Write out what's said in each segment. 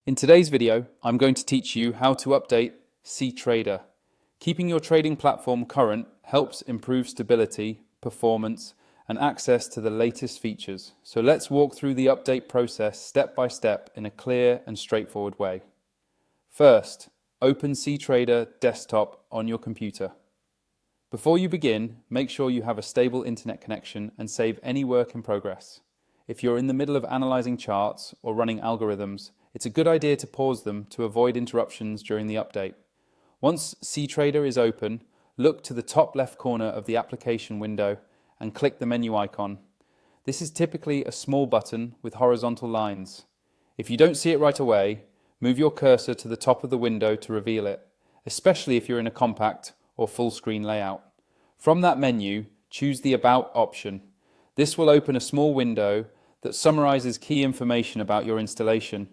In today's video, I'm going to teach you how to update Ctrader. Keeping your trading platform current helps improve stability, performance, and access to the latest features. So let's walk through the update process step by step in a clear and straightforward way. First, open Ctrader desktop on your computer. Before you begin, make sure you have a stable internet connection and save any work in progress. If you're in the middle of analyzing charts or running algorithms, it's a good idea to pause them to avoid interruptions during the update. Once Ctrader is open, look to the top left corner of the application window and click the menu icon. This is typically a small button with horizontal lines. If you don't see it right away, move your cursor to the top of the window to reveal it, especially if you're in a compact or full screen layout. From that menu, choose the About option. This will open a small window that summarizes key information about your installation.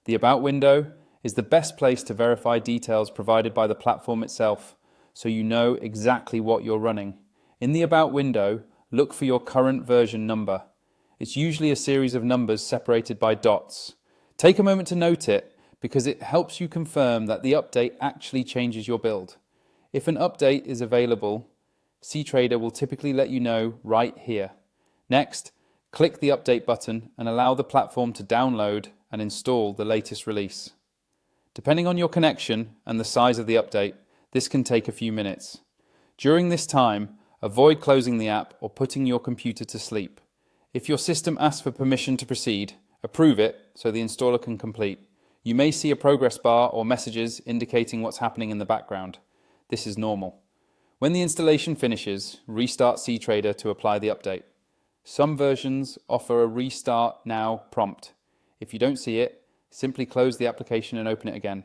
The About window is the best place to verify details provided by the platform itself, so you know exactly what you're running. In the About window, look for your current version number. It's usually a series of numbers separated by dots. Take a moment to note it because it helps you confirm that the update actually changes your build. If an update is available, Ctrader will typically let you know right here. Next, click the Update button and allow the platform to download and install the latest release. Depending on your connection and the size of the update, this can take a few minutes. During this time, avoid closing the app or putting your computer to sleep. If your system asks for permission to proceed, approve it so the installer can complete. You may see a progress bar or messages indicating what's happening in the background. This is normal. When the installation finishes, restart Ctrader to apply the update. Some versions offer a Restart Now prompt. If you don't see it, simply close the application and open it again.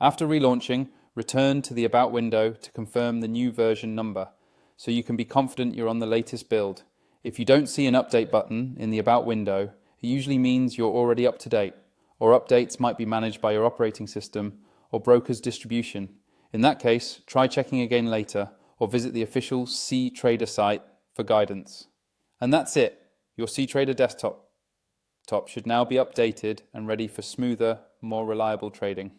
After relaunching, return to the About window to confirm the new version number, so you can be confident you're on the latest build. If you don't see an Update button in the About window, it usually means you're already up to date, or updates might be managed by your operating system or broker's distribution. In that case, try checking again later, or visit the official Ctrader site for guidance. And that's it. Your Ctrader desktop should now be updated and ready for smoother, more reliable trading.